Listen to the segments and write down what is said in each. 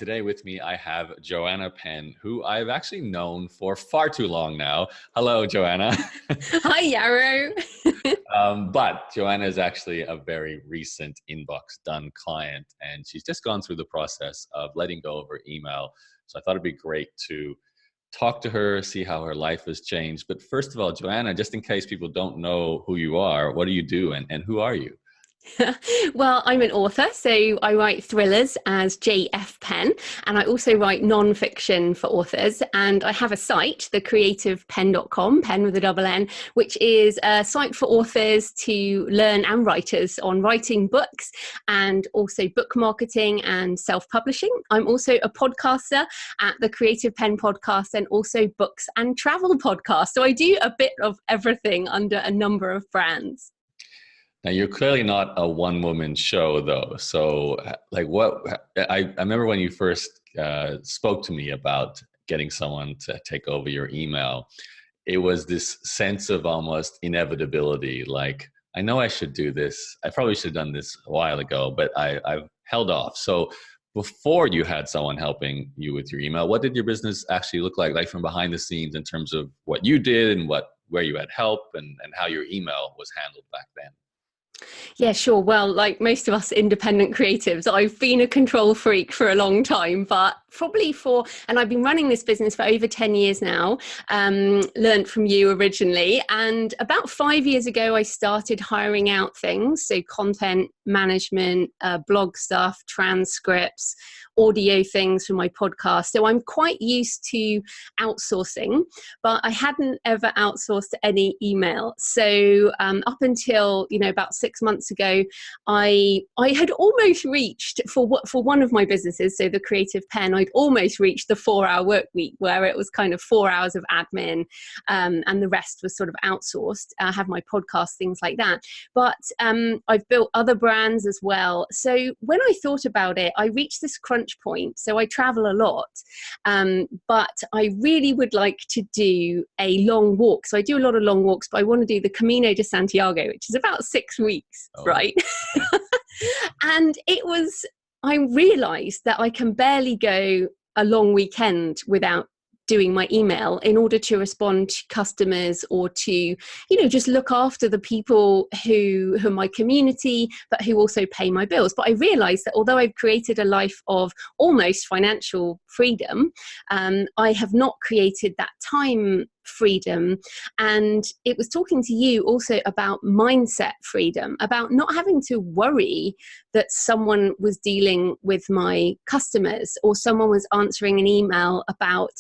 Today with me, I have Joanna Penn, who I've actually known for far too long now. Hello, Joanna. Hi, Yarrow. But Joanna is actually a very recent InboxDone client, and she's just gone through the process of letting go of her email. So I thought it'd be great to talk to her, see how her life has changed. But first of all, Joanna, just in case people don't know who you are, what do you do and who are you? Well, I'm an author, so I write thrillers as J.F. Penn, and I also write non-fiction for authors. And I have a site, thecreativepenn.com, pen with a double N, which is a site for authors to learn and writers on writing books and also book marketing and self-publishing. I'm also a podcaster at the Creative Penn podcast and also books and travel podcast. So I do a bit of everything under a number of brands. Now, you're clearly not a one-woman show, though. So, I remember when you first spoke to me about getting someone to take over your email, it was this sense of almost inevitability. Like, I know I should do this. I probably should have done this a while ago, but I've held off. So before you had someone helping you with your email, what did your business actually look like from behind the scenes in terms of what you did and where you had help and how your email was handled back then? Yeah, sure. Well, like most of us independent creatives, I've been a control freak for a long time, but and I've been running this business for over 10 years now, learned from you originally. And about 5 years ago, I started hiring out things. So content management, blog stuff, transcripts, audio things for my podcast. So I'm quite used to outsourcing, but I hadn't ever outsourced any email. So up until, about 6 months ago, I had almost reached for one of my businesses, so the Creative Penn, I'd almost reached the 4-hour work week where it was kind of 4 hours of admin and the rest was sort of outsourced. I have my podcast, things like that. But I've built other brands as well. So when I thought about it, I reached this crunch point. So I travel a lot, but I really would like to do a long walk. So I do a lot of long walks, but I want to do the Camino de Santiago, which is about 6 weeks, right? And I realized that I can barely go a long weekend without doing my email in order to respond to customers or to, just look after the people who are my community, but who also pay my bills. But I realized that although I've created a life of almost financial freedom, I have not created that time freedom. And it was talking to you also about mindset freedom, about not having to worry that someone was dealing with my customers or someone was answering an email about,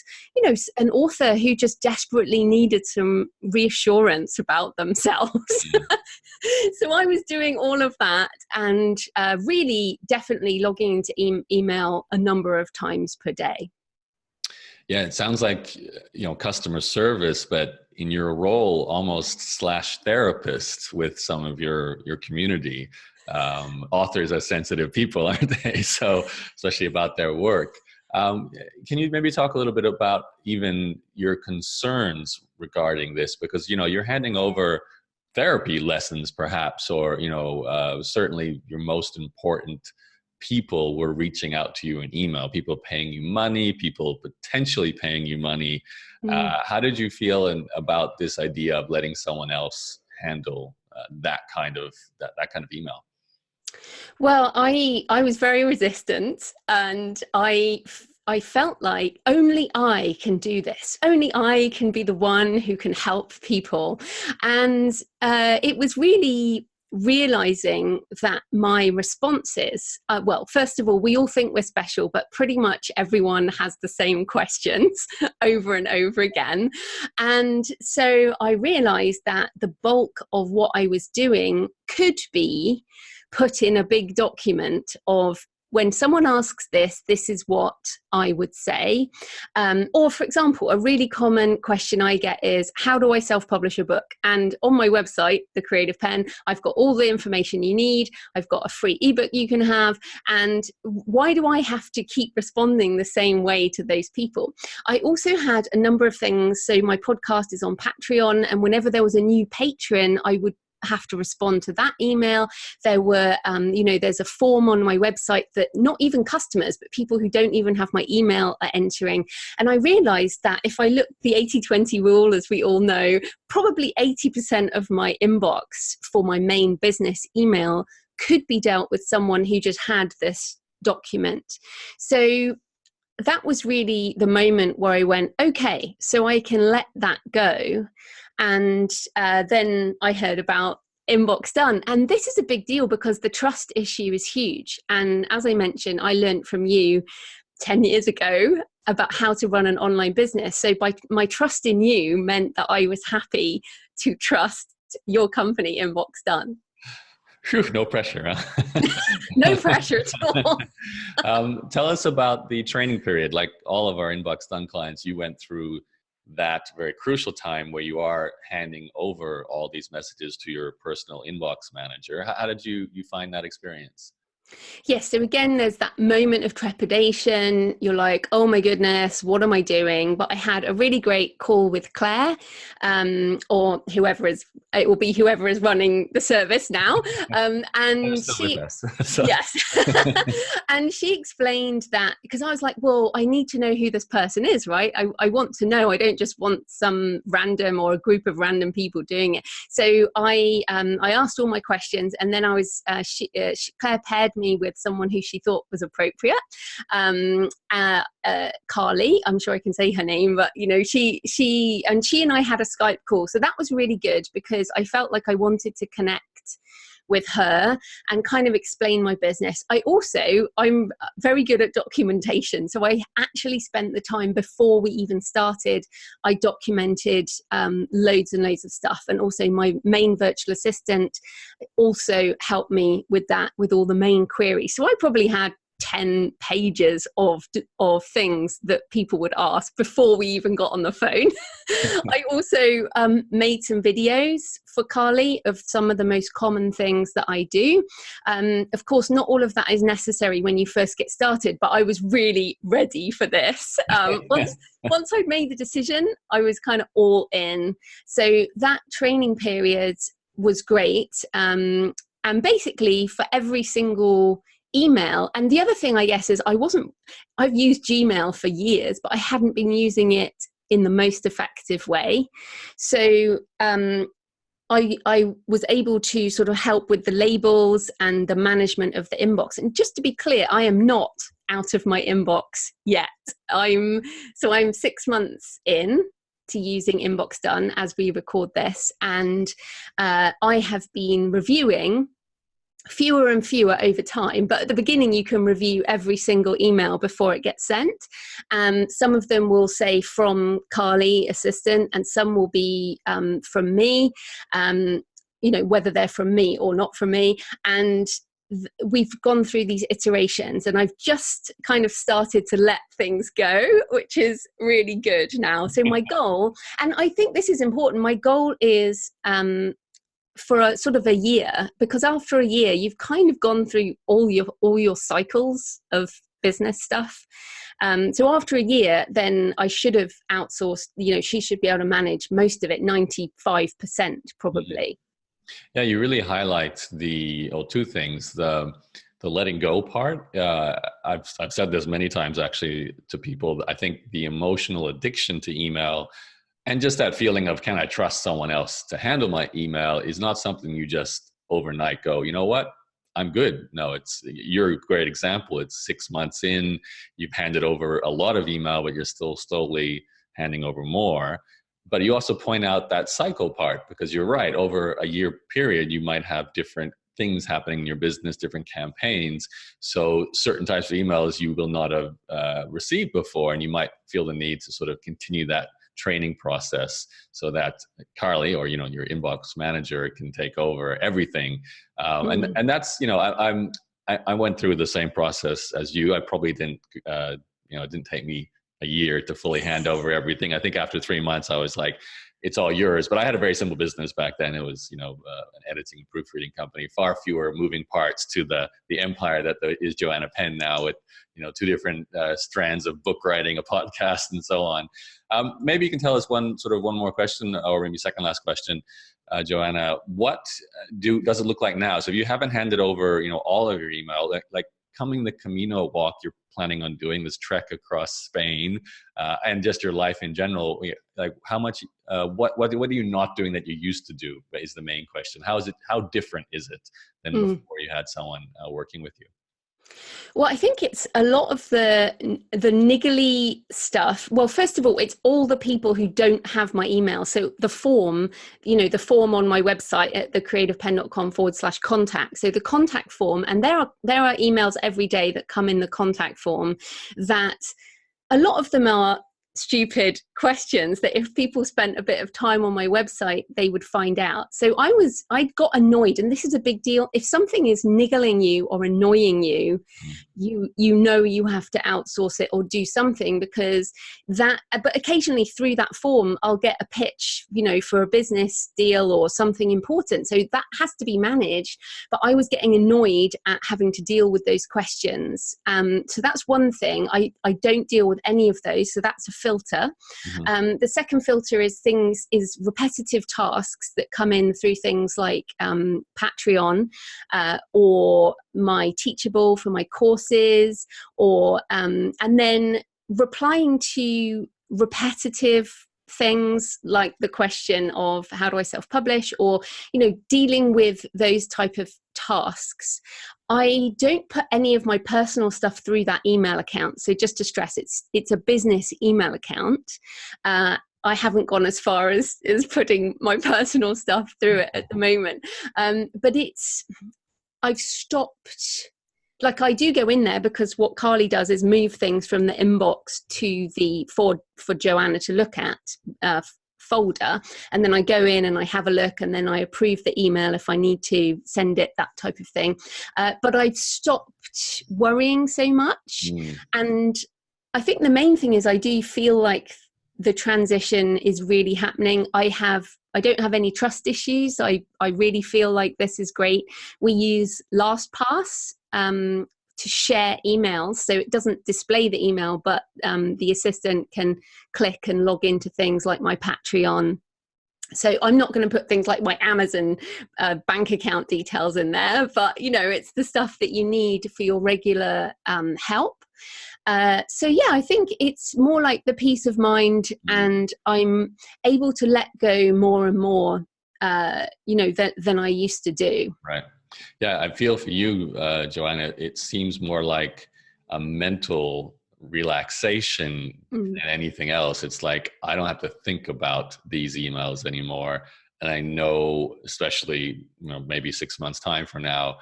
an author who just desperately needed some reassurance about themselves. So I was doing all of that and really definitely logging into email a number of times per day. Yeah, it sounds like, customer service, but in your role, almost /therapist with some of your community. Authors are sensitive people, aren't they? So, especially about their work. Can you maybe talk a little bit about even your concerns regarding this? Because, you're handing over therapy lessons perhaps, or, certainly your most important people were reaching out to you in email, people paying you money, people potentially paying you money. How did you feel about this idea of letting someone else handle that kind of email? Well, I was very resistant, and I felt like only I can do this. Only I can be the one who can help people. And it was really realizing that my responses, well, first of all, we all think we're special, but pretty much everyone has the same questions over and over again. And so I realized that the bulk of what I was doing could be put in a big document of, when someone asks this is what I would say. Or for example, a really common question I get is, how do I self-publish a book? And on my website, The Creative Penn, I've got all the information you need. I've got a free ebook you can have. And why do I have to keep responding the same way to those people? I also had a number of things. So my podcast is on Patreon, and whenever there was a new patron, I would have to respond to that email. There were, there's a form on my website that not even customers, but people who don't even have my email are entering. And I realized that if I look the 80-20 rule, as we all know, probably 80% of my inbox for my main business email could be dealt with someone who just had this document. So that was really the moment where I went, okay, so I can let that go. And then I heard about InboxDone. And this is a big deal because the trust issue is huge. And as I mentioned, I learned from you 10 years ago about how to run an online business. So by my trust in you meant that I was happy to trust your company, InboxDone. Whew, no pressure, huh? No pressure at all. Tell us about the training period. Like all of our InboxDone clients, you went through that very crucial time where you are handing over all these messages to your personal inbox manager. How did you find that experience? Yes. So again, there's that moment of trepidation. You're like, oh my goodness, what am I doing? But I had a really great call with Claire, or it will be whoever is running the service now. And she, so. Yes. And she explained that, because I was like, well, I need to know who this person is, right? I want to know. I don't just want some random or a group of random people doing it. So I asked all my questions, and then Claire paired me with someone who she thought was appropriate. Carly, I'm sure I can say her name, but she and I had a Skype call. So that was really good because I felt like I wanted to connect with her and kind of explain my business. I'm very good at documentation. So I actually spent the time before we even started. I documented loads and loads of stuff. And also my main virtual assistant also helped me with that, with all the main queries. So I probably had 10 pages of things that people would ask before we even got on the phone. I also made some videos for Carly of some of the most common things that I do. Of course, not all of that is necessary when you first get started, but I was really ready for this. Once I'd made the decision, I was kind of all in. So that training period was great. And basically for every single email. And the other thing, I guess, is I've used Gmail for years, but I hadn't been using it in the most effective way. So I was able to sort of help with the labels and the management of the inbox. And just to be clear, I am not out of my inbox yet. I'm 6 months in to using InboxDone as we record this. And I have been reviewing fewer and fewer over time, but at the beginning you can review every single email before it gets sent. Some of them will say from Carly assistant, and some will be from me, whether they're from me or not from me. And we've gone through these iterations, and I've just kind of started to let things go, which is really good now. So my goal, and I think this is important, my goal is for a sort of a year, because after a year you've kind of gone through all your cycles of business stuff. So after a year, then I should have outsourced, she should be able to manage most of it, 95% probably. Yeah, you really highlight two things. The letting go part. I've said this many times actually to people. I think the emotional addiction to email and just that feeling of, can I trust someone else to handle my email, is not something you just overnight go, you know what, I'm good. No, you're a great example. It's 6 months in, you've handed over a lot of email, but you're still slowly handing over more. But you also point out that cycle part, because you're right, over a year period, you might have different things happening in your business, different campaigns. So certain types of emails you will not have received before, and you might feel the need to sort of continue that training process so that Carly, or your inbox manager, can take over everything. And that's, I went through the same process as you. I probably didn't, it didn't take me a year to fully hand over everything. I think after 3 months, I was like, it's all yours. But I had a very simple business back then. It was, an editing and proofreading company, far fewer moving parts to the empire that is Joanna Penn now, with, 2 different strands of book writing, a podcast, and so on. Maybe you can tell us one more question, or maybe second last question, Joanna. What does it look like now? So if you haven't handed over, all of your email, like coming the Camino walk you're planning on doing, this trek across Spain, and just your life in general, like how much, what are you not doing that you used to do, is the main question. How different is it than before you had someone working with you? Well, I think it's a lot of the niggly stuff. Well, first of all, it's all the people who don't have my email. So the form, the form on my website at thecreativepenn.com/contact. So the contact form, and there are emails every day that come in the contact form, that a lot of them are stupid questions that if people spent a bit of time on my website, they would find out. So I got annoyed, and this is a big deal. If something is niggling you or annoying you, you have to outsource it or do something, because but occasionally through that form, I'll get a pitch, for a business deal or something important. So that has to be managed, but I was getting annoyed at having to deal with those questions. So that's one thing. I don't deal with any of those. So that's a filter. The second filter is repetitive tasks that come in through things like Patreon, or my Teachable for my courses, or and then replying to repetitive things like the question of how do I self-publish, or dealing with those type of tasks. I don't put any of my personal stuff through that email account. So just to stress, it's a business email account. I haven't gone as far as putting my personal stuff through it at the moment. But I've stopped. Like, I do go in there because what Carly does is move things from the inbox to the for Joanna to look at folder, and then I go in and I have a look, and then I approve the email if I need to send it, that type of thing. But I've stopped worrying so much. And I think the main thing is I do feel like the transition is really happening. I don't have any trust issues. I really feel like this is great. We use LastPass to share emails, so it doesn't display the email, but the assistant can click and log into things like my Patreon. So I'm not going to put things like my Amazon bank account details in there, but it's the stuff that you need for your regular help. So yeah, I think it's more like the peace of mind, and I'm able to let go more and more, than I used to do. Right. Yeah, I feel for you, Joanna, it seems more like a mental relaxation than anything else. It's like, I don't have to think about these emails anymore. And I know, especially, maybe 6 months time from now,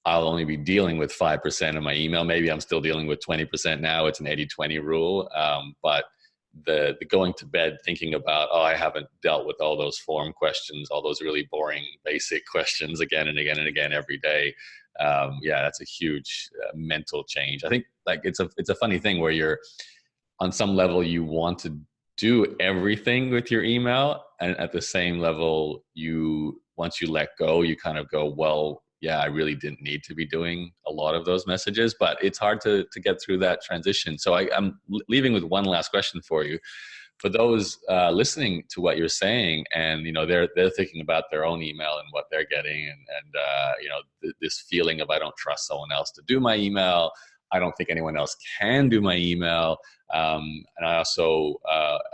I'll only be dealing with 5% of my email. Maybe I'm still dealing with 20% now. It's an 80-20 rule. But the going to bed thinking about, I haven't dealt with all those form questions, all those really boring basic questions again and again and again every day. That's a huge mental change. I think it's a funny thing where you're on some level, you want to do everything with your email, and at the same level, once you let go, you kind of go, well, yeah, I really didn't need to be doing a lot of those messages, but it's hard to get through that transition. So I'm leaving with one last question for you. For those listening to what you're saying, and they're thinking about their own email and what they're getting, and this feeling of, I don't trust someone else to do my email. I don't think anyone else can do my email. And I also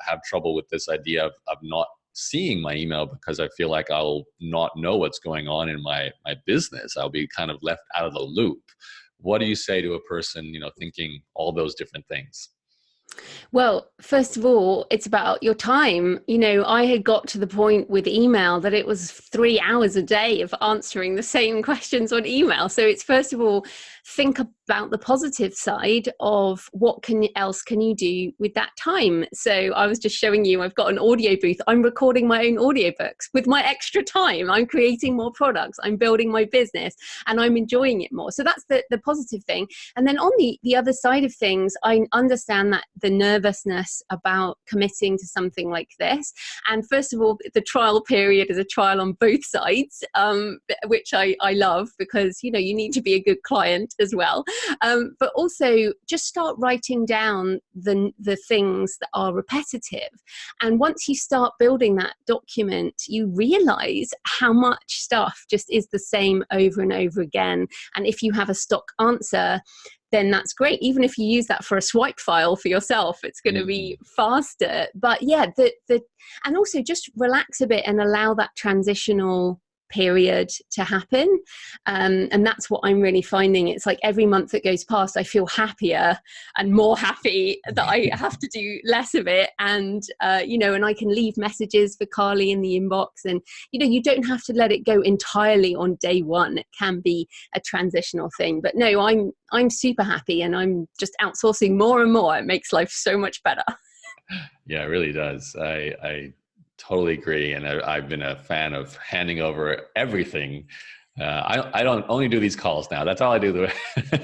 have trouble with this idea of not seeing my email, because I feel like I'll not know what's going on in my business. I'll be kind of left out of the loop. What do you say to a person, thinking all those different things? Well, first of all, it's about your time. I had got to the point with email that it was 3 hours a day of answering the same questions on email. So it's, first of all, think about the positive side of what else can you do with that time. So I was just showing you, I've got an audio booth. I'm recording my own audiobooks with my extra time. I'm creating more products. I'm building my business and I'm enjoying it more. So that's the positive thing. And then on the other side of things, I understand that the nervousness about committing to something like this. And first of all, the trial period is a trial on both sides, which I love, because, you know, you need to be a good client as well. But also just start writing down the things that are repetitive. And once you start building that document, you realize how much stuff just is the same over and over again. And if you have a stock answer, then that's great. Even if you use that for a swipe file for yourself, it's going to be faster. But yeah, and also just relax a bit and allow that transitional period to happen. And that's what I'm really finding. It's like every month that goes past, I feel happier and more happy that I have to do less of it. And, you know, and I can leave messages for Carly in the inbox, and, you know, you don't have to let it go entirely on day one. It can be a transitional thing. But no, I'm super happy, and I'm just outsourcing more and more. It makes life so much better. Yeah, it really does. I totally agree. And I've been a fan of handing over everything. I don't only do these calls now. That's all I do.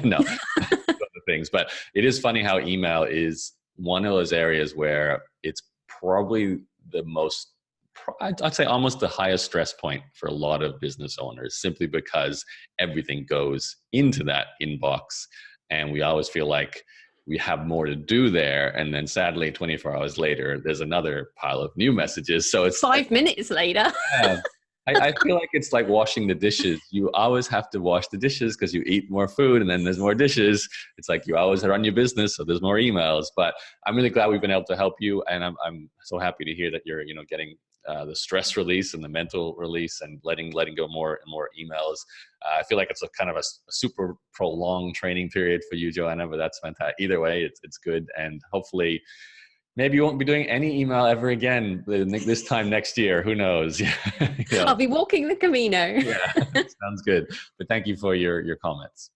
No, other things. But it is funny how email is one of those areas where it's probably the most, I'd say almost the highest stress point for a lot of business owners, simply because everything goes into that inbox. And we always feel like we have more to do there. And then sadly, 24 hours later, there's another pile of new messages. So it's 5 minutes later. Yeah, I feel like it's like washing the dishes. You always have to wash the dishes because you eat more food and then there's more dishes. It's like you always run your business, so there's more emails. But I'm really glad we've been able to help you. And I'm so happy to hear that you're, you know, getting the stress release and the mental release and letting go more and more emails. I feel like it's a kind of a super prolonged training period for you, Joanna, but that's fantastic. Either way, it's good. And hopefully maybe you won't be doing any email ever again this time next year. Who knows? Yeah. I'll be walking the Camino. Yeah, sounds good. But thank you for your comments.